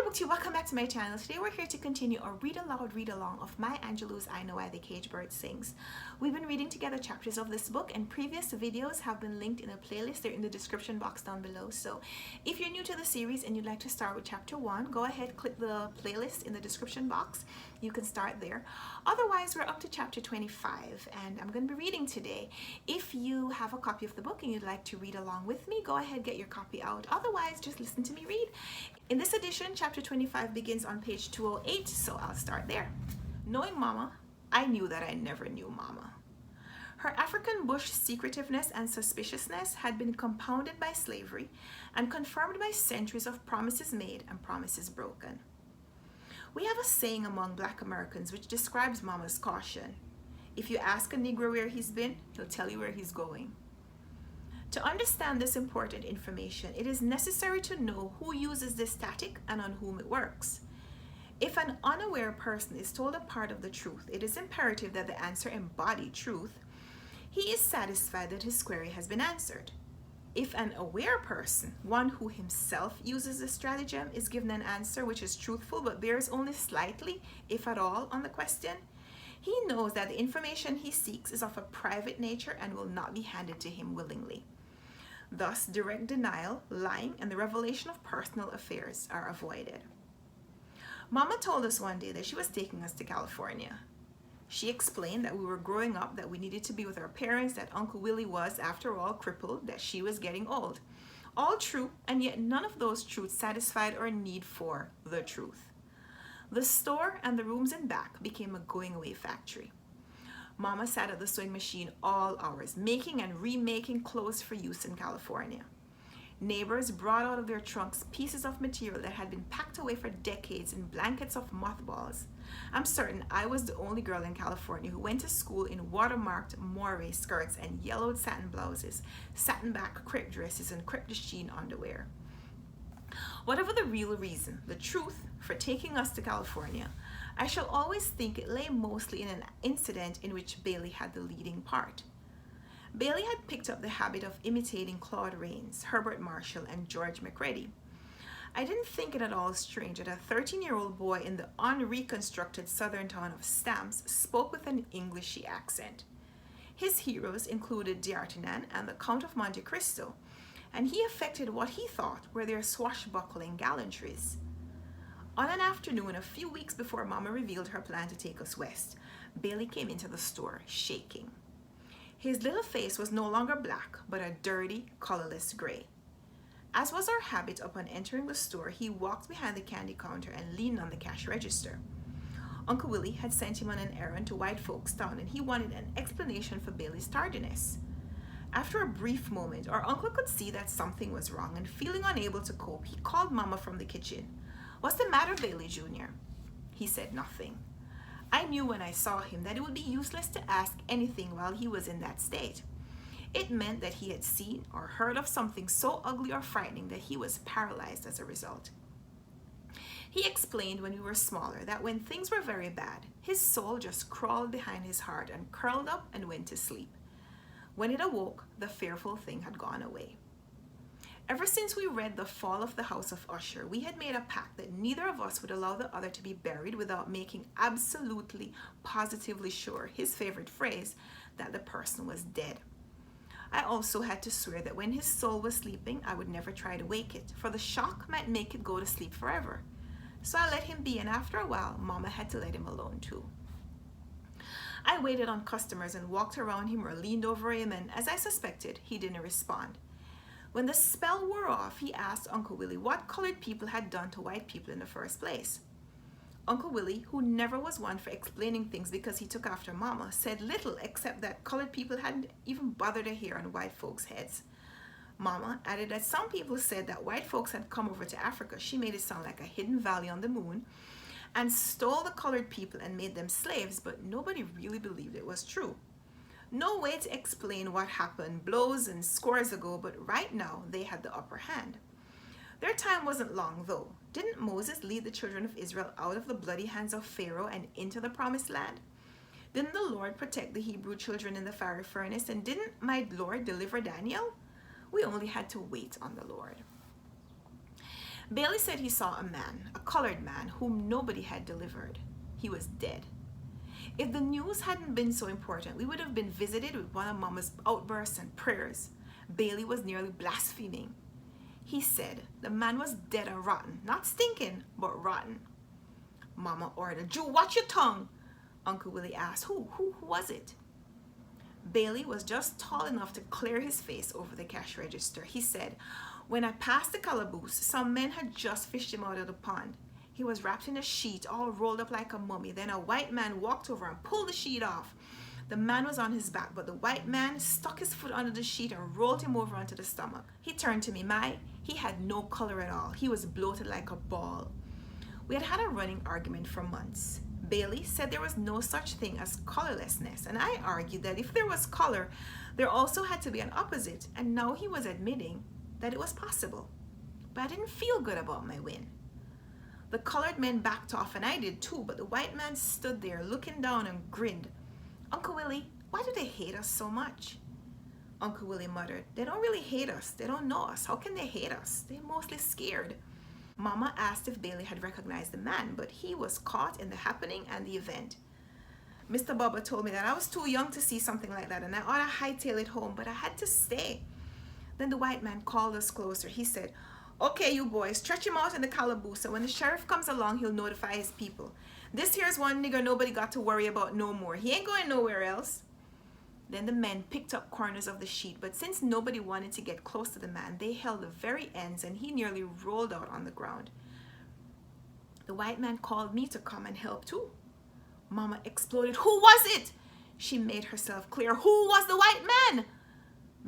booktube, welcome back to my channel. Today we're here to continue a read aloud read along of my Angelou's I Know Why the Caged Bird Sings. We've been reading together chapters of this book, and previous videos have been linked in a playlist. They're in the description box down below. So if you're new to the series and you'd like to start with chapter 1, go ahead, click the playlist in the description box. You can start there. Otherwise, we're up to chapter 25 and I'm going to be reading today. If you have a copy of the book and you'd like to read along with me, go ahead, get your copy out. Otherwise, just listen to me read. In this edition, chapter 25 begins on page 208, so I'll start there. Knowing Mama, I knew that I never knew Mama. Her African bush secretiveness and suspiciousness had been compounded by slavery and confirmed by centuries of promises made and promises broken. We have a saying among Black Americans which describes Mama's caution. If you ask a Negro where he's been, he'll tell you where he's going. To understand this important information, it is necessary to know who uses this tactic and on whom it works. If an unaware person is told a part of the truth, it is imperative that the answer embody truth. He is satisfied that his query has been answered. If an aware person, one who himself uses a stratagem, is given an answer which is truthful but bears only slightly, if at all, on the question, he knows that the information he seeks is of a private nature and will not be handed to him willingly. Thus, direct denial, lying, and the revelation of personal affairs are avoided. Mama told us one day that she was taking us to California. She explained that we were growing up, that we needed to be with our parents, that Uncle Willie was, after all, crippled, that she was getting old. All true, and yet none of those truths satisfied our need for the truth. The store and the rooms in back became a going-away factory. Mama sat at the sewing machine all hours, making and remaking clothes for use in California. Neighbors brought out of their trunks pieces of material that had been packed away for decades in blankets of mothballs. I'm certain I was the only girl in California who went to school in watermarked moire skirts and yellowed satin blouses, satin back crepe dresses, and crepe de chine underwear. Whatever the real reason, the truth, for taking us to California, I shall always think it lay mostly in an incident in which Bailey had the leading part. Bailey had picked up the habit of imitating Claude Rains, Herbert Marshall, and George McReady. I didn't think it at all strange that a 13-year-old boy in the unreconstructed southern town of Stamps spoke with an Englishy accent. His heroes included D'Artagnan and the Count of Monte Cristo, and he affected what he thought were their swashbuckling gallantries. On an afternoon a few weeks before Mama revealed her plan to take us west, Bailey came into the store shaking. His little face was no longer black, but a dirty, colorless gray. As was our habit upon entering the store, he walked behind the candy counter and leaned on the cash register. Uncle Willie had sent him on an errand to White Folks Town, and he wanted an explanation for Bailey's tardiness. After a brief moment, our uncle could see that something was wrong, and feeling unable to cope, he called Mama from the kitchen. "What's the matter, Bailey Jr.?" He said nothing. I knew when I saw him that it would be useless to ask anything while he was in that state. It meant that he had seen or heard of something so ugly or frightening that he was paralyzed as a result. He explained when we were smaller that when things were very bad, his soul just crawled behind his heart and curled up and went to sleep. When it awoke, the fearful thing had gone away. Ever since we read The Fall of the House of Usher, we had made a pact that neither of us would allow the other to be buried without making absolutely, positively sure, his favorite phrase, that the person was dead. I also had to swear that when his soul was sleeping, I would never try to wake it, for the shock might make it go to sleep forever. So I let him be, and after a while, Mama had to let him alone too. I waited on customers and walked around him or leaned over him, and as I suspected, he didn't respond. When the spell wore off, he asked Uncle Willie what colored people had done to white people in the first place. Uncle Willie, who never was one for explaining things because he took after Mama, said little except that colored people hadn't even bothered a hair on white folks' heads. Mama added that some people said that white folks had come over to Africa. She made it sound like a hidden valley on the moon, and stole the colored people and made them slaves, but nobody really believed it was true. No way to explain what happened blows and scores ago, but right now they had the upper hand. Their time wasn't long though. Didn't Moses lead the children of Israel out of the bloody hands of Pharaoh and into the promised land? Didn't the Lord protect the Hebrew children in the fiery furnace, and didn't my Lord deliver Daniel? We only had to wait on the Lord. Bailey said he saw a man, a colored man, whom nobody had delivered. He was dead. If the news hadn't been so important, we would have been visited with one of Mama's outbursts and prayers. Bailey was nearly blaspheming. He said the man was dead and rotten, not stinking, but rotten. Mama ordered, "Jew, watch your tongue." Uncle Willie asked, Who was it? Bailey was just tall enough to clear his face over the cash register. He said, "When I passed the calaboose, some men had just fished him out of the pond. He was wrapped in a sheet, all rolled up like a mummy. Then a white man walked over and pulled the sheet off. The man was on his back, but the white man stuck his foot under the sheet and rolled him over onto the stomach. He turned to me. He had no color at all. He was bloated like a ball." We had had a running argument for months. Bailey said there was no such thing as colorlessness, and I argued that if there was color, there also had to be an opposite, and now he was admitting that it was possible. But I didn't feel good about my win. The colored men backed off, and I did too, but the white man stood there looking down and grinned. "Uncle Willie, why do they hate us so much?" Uncle Willie muttered, "They don't really hate us. They don't know us. How can they hate us? They're mostly scared." Mama asked if Bailey had recognized the man, but he was caught in the happening and the event. Mr. Bubba told me that I was too young to see something like that and I ought to hightail it home, but I had to stay. Then the white man called us closer. He said, "Okay, you boys, stretch him out in the calaboose, and when the sheriff comes along, he'll notify his people. This here's one nigger nobody got to worry about no more. He ain't going nowhere else." Then the men picked up corners of the sheet, but since nobody wanted to get close to the man, they held the very ends and he nearly rolled out on the ground. The white man called me to come and help too. Mama exploded. "Who was it?" She made herself clear. "Who was the white man?"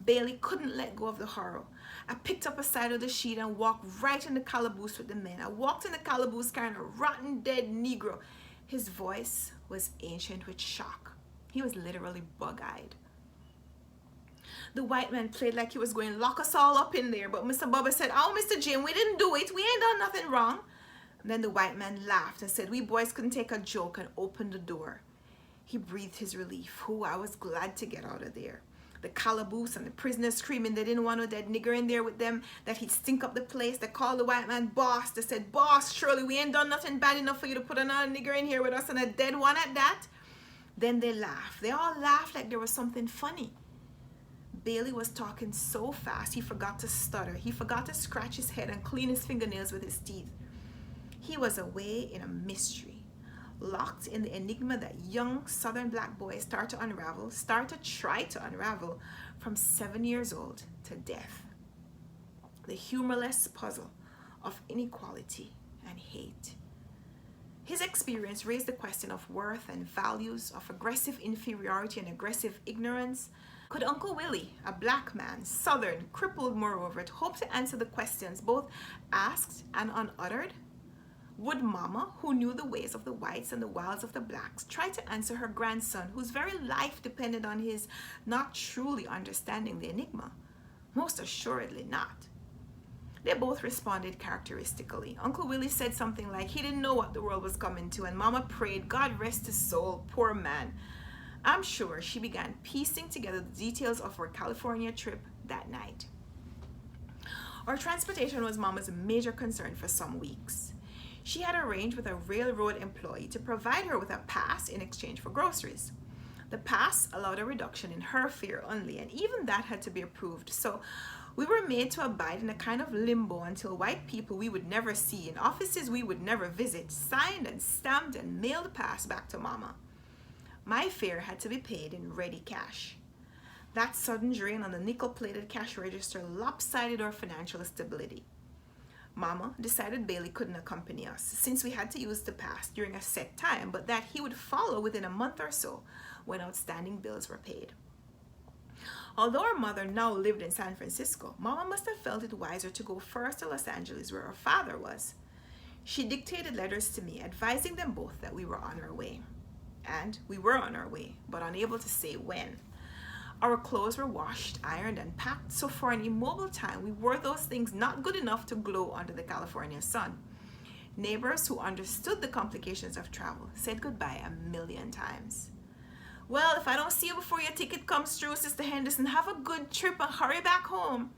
Bailey couldn't let go of the horror. I picked up a side of the sheet and walked right in the calaboose with the men. I walked in the calaboose carrying a rotten dead Negro. His voice was ancient with shock. He was literally bug-eyed. The white man played like he was going to lock us all up in there, but Mr. Bubba said, "Oh, Mr. Jim, we didn't do it. We ain't done nothing wrong." And then the white man laughed and said, "We boys couldn't take a joke," and opened the door. He breathed his relief. I was glad to get out of there. The calaboose and the prisoners screaming they didn't want no dead nigger in there with them, that he'd stink up the place. They called the white man boss. They said, "Boss, surely we ain't done nothing bad enough for you to put another nigger in here with us, and a dead one at that." Then they laughed. They all laughed like there was something funny. Bailey was talking so fast he forgot to stutter. He forgot to scratch his head and clean his fingernails with his teeth. He was away in a mystery, locked in the enigma that young southern black boys start to try to unravel from 7 years old to death. The humorless puzzle of inequality and hate. His experience raised the question of worth and values, of aggressive inferiority and aggressive ignorance. Could Uncle Willie, a black man, southern, crippled moreover, hope to answer the questions both asked and unuttered? Would Mama, who knew the ways of the whites and the wiles of the blacks, try to answer her grandson, whose very life depended on his not truly understanding the enigma? Most assuredly not. They both responded characteristically. Uncle Willie said something like he didn't know what the world was coming to, and Mama prayed, "God rest his soul, poor man." I'm sure she began piecing together the details of her California trip that night. Our transportation was Mama's major concern for some weeks. She had arranged with a railroad employee to provide her with a pass in exchange for groceries. The pass allowed a reduction in her fare only, and even that had to be approved. So we were made to abide in a kind of limbo until white people we would never see in offices we would never visit signed and stamped and mailed the pass back to Mama. My fare had to be paid in ready cash. That sudden drain on the nickel-plated cash register lopsided our financial stability. Mama decided Bailey couldn't accompany us since we had to use the pass during a set time, but that he would follow within a month or so when outstanding bills were paid. Although our mother now lived in San Francisco, Mama must have felt it wiser to go first to Los Angeles where her father was. She dictated letters to me advising them both that we were on our way. And we were on our way, but unable to say when. Our clothes were washed, ironed, and packed, so for an immobile time we wore those things not good enough to glow under the California sun. Neighbors who understood the complications of travel said goodbye 1,000,000 times. "Well, if I don't see you before your ticket comes through, Sister Henderson, have a good trip and hurry back home."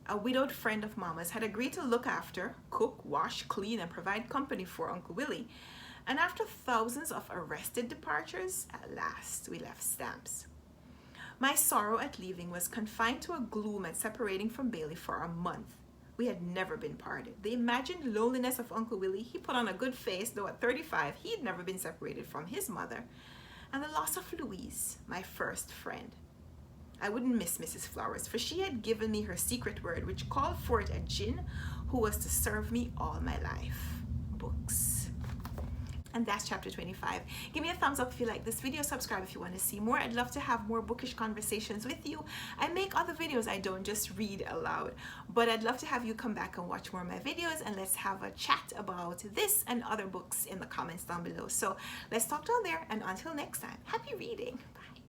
a widowed friend of Mama's, had agreed to look after, cook, wash, clean, and provide company for Uncle Willie. And after thousands of arrested departures, at last we left Stamps. My sorrow at leaving was confined to a gloom at separating from Bailey for a month. We had never been parted. The imagined loneliness of Uncle Willie, he put on a good face, though at 35 he had never been separated from his mother. And the loss of Louise, my first friend. I wouldn't miss Mrs. Flowers, for she had given me her secret word, which called forth a djinn who was to serve me all my life. Books. And that's chapter 25. Give me a thumbs up if you like this video. Subscribe if you want to see more. I'd love to have more bookish conversations with you. I make other videos. I don't just read aloud. But I'd love to have you come back and watch more of my videos, and let's have a chat about this and other books in the comments down below. So let's talk down there, and until next time, happy reading. Bye.